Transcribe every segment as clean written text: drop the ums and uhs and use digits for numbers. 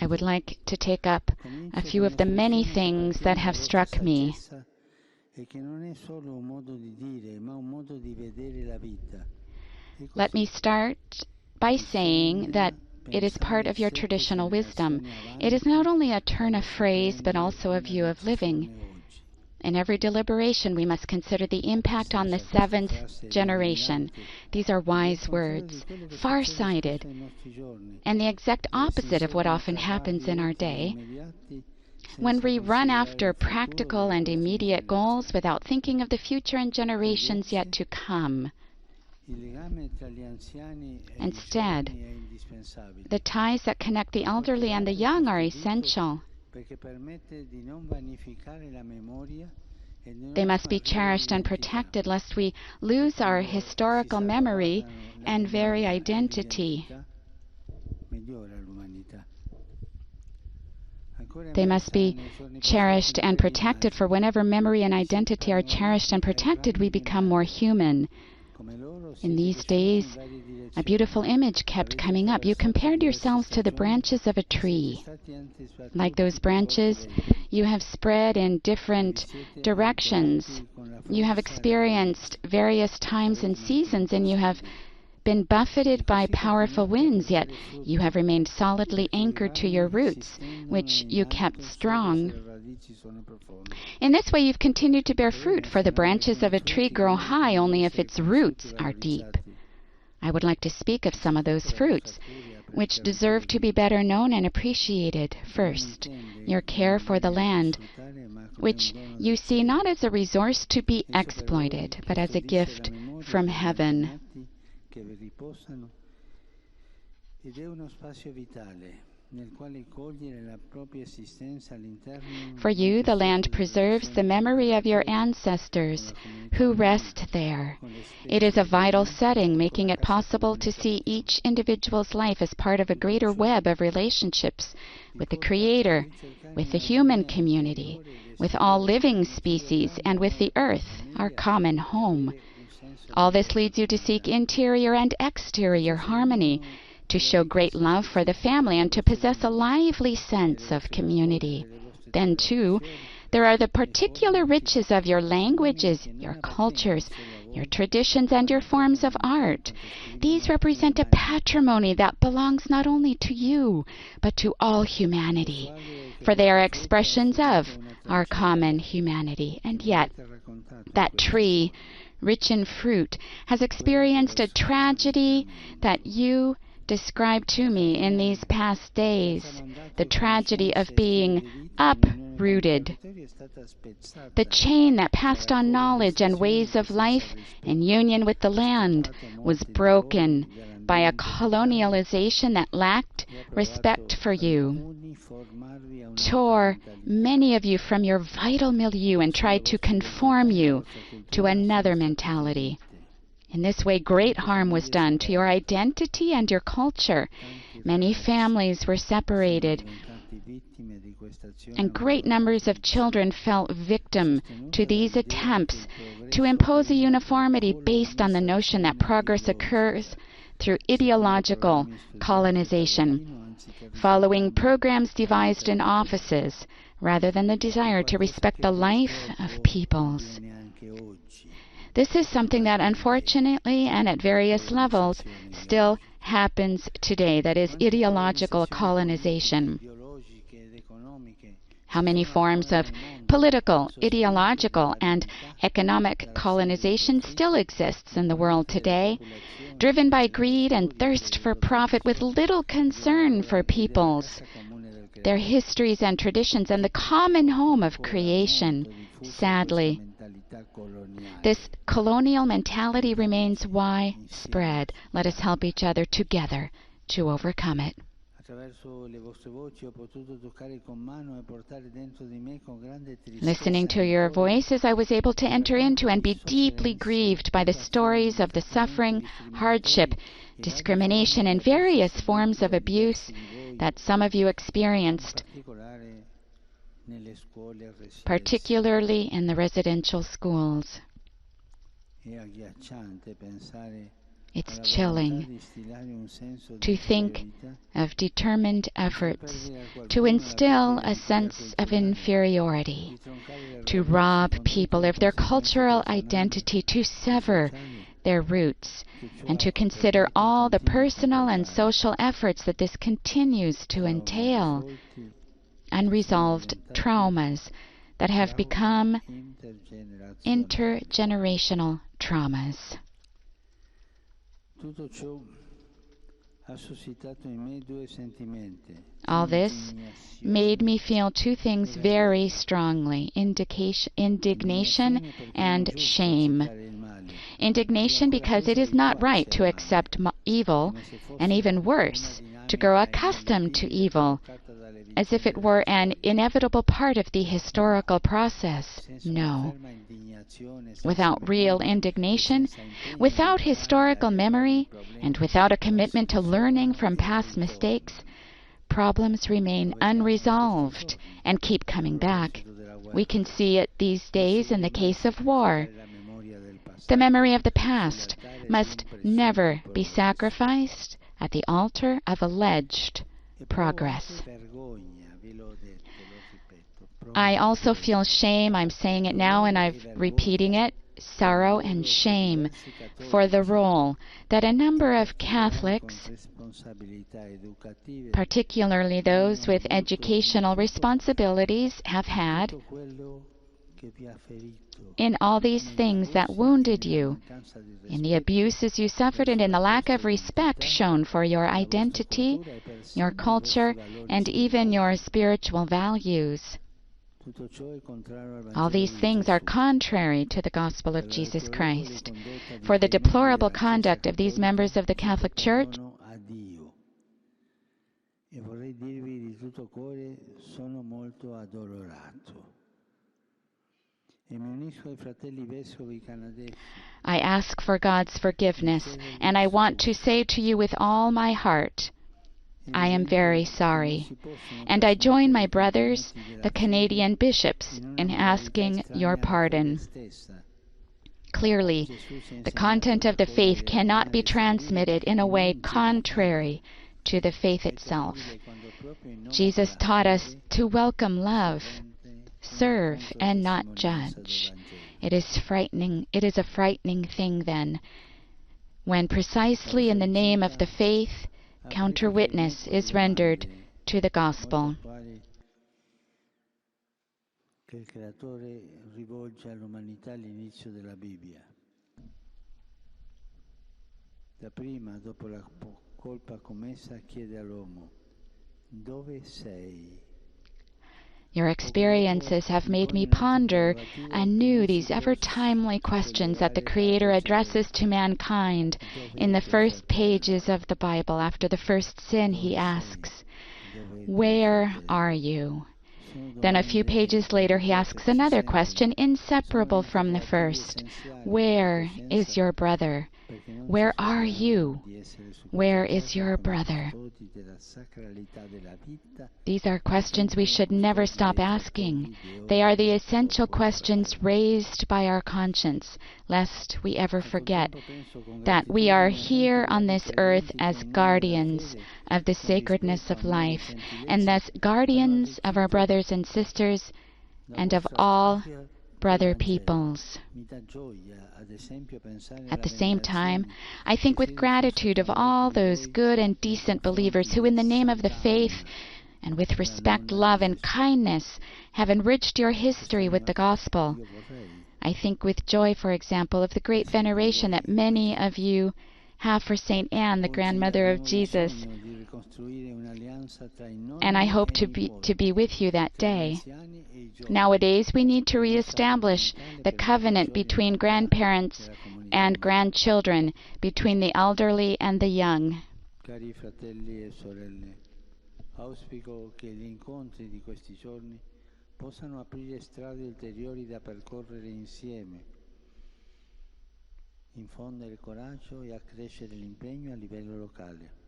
I would like to take up a few of the many things that have struck me. Let me start by saying that it is part of your traditional wisdom. It is not only a turn of phrase, but also a view of living. In every deliberation, we must consider the impact on the seventh generation. These are wise words, far-sighted, and the exact opposite of what often happens in our day, when we run after practical and immediate goals without thinking of the future and generations yet to come. Instead, the ties that connect the elderly and the young are essential. They must be cherished and protected lest we lose our historical memory and very identity. They must be cherished and protected, for whenever memory and identity are cherished and protected, we become more human. In these days, a beautiful image kept coming up. You compared yourselves to the branches of a tree. Like those branches, you have spread in different directions. You have experienced various times and seasons, and you have been buffeted by powerful winds, yet you have remained solidly anchored to your roots, which you kept strong. In this way, you've continued to bear fruit, for the branches of a tree grow high only if its roots are deep. I would like to speak of some of those fruits, which deserve to be better known and appreciated. First, your care for the land, which you see not as a resource to be exploited, but as a gift from heaven. For you, the land preserves the memory of your ancestors who rest there. It is a vital setting, making it possible to see each individual's life as part of a greater web of relationships with the Creator, with the human community, with all living species, and with the earth, our common home. All this leads you to seek interior and exterior harmony, to show great love for the family, and to possess a lively sense of community. Then, too, there are the particular riches of your languages, your cultures, your traditions, and your forms of art. These represent a patrimony that belongs not only to you, but to all humanity, for they are expressions of our common humanity. And yet, that tree, rich in fruit, has experienced a tragedy that you described to me in these past days, the tragedy of being uprooted. The chain that passed on knowledge and ways of life in union with the land was broken by a colonialization that lacked respect for you, tore many of you from your vital milieu, and tried to conform you to another mentality. In this way, great harm was done to your identity and your culture. Many families were separated, and great numbers of children fell victim to these attempts to impose a uniformity based on the notion that progress occurs through ideological colonization, following programs devised in offices, rather than the desire to respect the life of peoples. This is something that unfortunately and at various levels still happens today, that is ideological colonization. How many forms of political, ideological, and economic colonization still exists in the world today, driven by greed and thirst for profit with little concern for peoples, their histories and traditions, and the common home of creation. Sadly, this colonial mentality remains widespread. Let us help each other together to overcome it. Listening to your voices, I was able to enter into and be deeply grieved by the stories of the suffering, hardship, discrimination, and various forms of abuse that some of you experienced, particularly in the residential schools. It's chilling to think of determined efforts to instill a sense of inferiority, to rob people of their cultural identity, to sever their roots, and to consider all the personal and social efforts that this continues to entail, unresolved traumas that have become intergenerational traumas. All this made me feel two things very strongly: indignation and shame. Indignation because it is not right to accept evil, and even worse, to grow accustomed to evil, as if it were an inevitable part of the historical process. No. Without real indignation, without historical memory, and without a commitment to learning from past mistakes, problems remain unresolved and keep coming back. We can see it these days in the case of war. The memory of the past must never be sacrificed at the altar of alleged progress. I also feel shame. I'm saying it now and I'm repeating it. Sorrow and shame for the role that a number of Catholics, particularly those with educational responsibilities, have had in all these things that wounded you, in the abuses you suffered, and in the lack of respect shown for your identity, your culture, and even your spiritual values. All these things are contrary to the gospel of Jesus Christ. For the deplorable conduct of these members of the Catholic Church, I ask for God's forgiveness, and I want to say to you with all my heart, I am very sorry, and I join my brothers, the Canadian bishops, in asking your pardon. Clearly, the content of the faith cannot be transmitted in a way contrary to the faith itself. Jesus taught us to welcome love, serve, and not judge. It is frightening. It is a frightening thing, then, when precisely in the name of the faith, counter-witness is rendered to the gospel. Your experiences have made me ponder anew these ever-timely questions that the Creator addresses to mankind in the first pages of the Bible. After the first sin, He asks, "Where are you?" Then a few pages later, He asks another question inseparable from the first. "Where is your brother?" Where are you? Where is your brother? These are questions we should never stop asking. They are the essential questions raised by our conscience, lest we ever forget that we are here on this earth as guardians of the sacredness of life, and thus guardians of our brothers and sisters and of all brother peoples. At the same time, I think with gratitude of all those good and decent believers who in the name of the faith and with respect, love, and kindness have enriched your history with the gospel. I think with joy, for example, of the great veneration that many of you have for Saint Anne, the grandmother of Jesus, and I hope to be with you that day. Nowadays, we need to reestablish the covenant between grandparents and grandchildren, between the elderly and the young. Cari fratelli e sorelle, auspico che gli incontri di questi giorni possano aprire strade ulteriori da percorrere insieme, infondere coraggio e accrescere l'impegno a livello locale.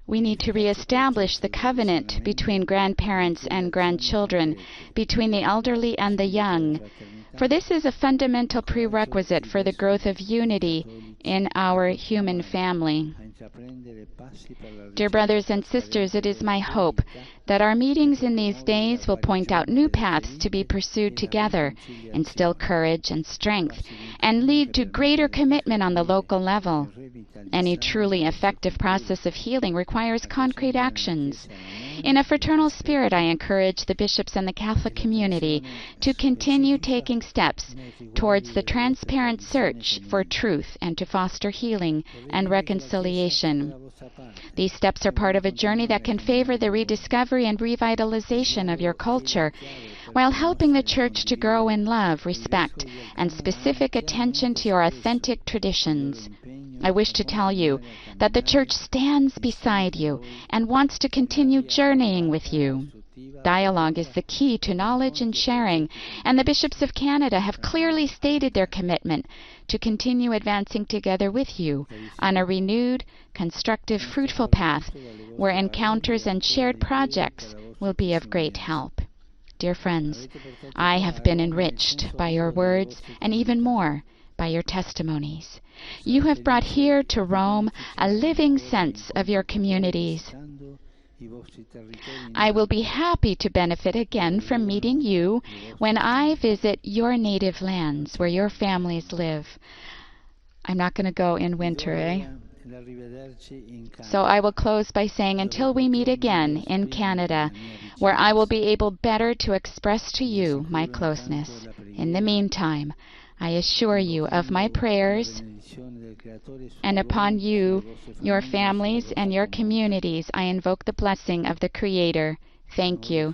We need to reestablish the covenant between grandparents and grandchildren, between the elderly and the young, for this is a fundamental prerequisite for the growth of unity in our human family. Dear brothers and sisters, it is my hope that our meetings in these days will point out new paths to be pursued together, instill courage and strength, and lead to greater commitment on the local level. Any truly effective process of healing requires concrete actions. In a fraternal spirit, I encourage the bishops and the Catholic community to continue taking steps towards the transparent search for truth and to foster healing and reconciliation. These steps are part of a journey that can favor the rediscovery and revitalization of your culture, while helping the Church to grow in love, respect, and specific attention to your authentic traditions. I wish to tell you that the Church stands beside you and wants to continue journeying with you. Dialogue is the key to knowledge and sharing, and the bishops of Canada have clearly stated their commitment to continue advancing together with you on a renewed, constructive, fruitful path where encounters and shared projects will be of great help. Dear friends, I have been enriched by your words and even more by your testimonies. You have brought here to Rome a living sense of your communities. I will be happy to benefit again from meeting you when I visit your native lands where your families live. I'm not going to go in winter, eh? So I will close by saying until we meet again in Canada, where I will be able better to express to you my closeness. In the meantime, I assure you of my prayers, and upon you, your families, and your communities, I invoke the blessing of the Creator. Thank you.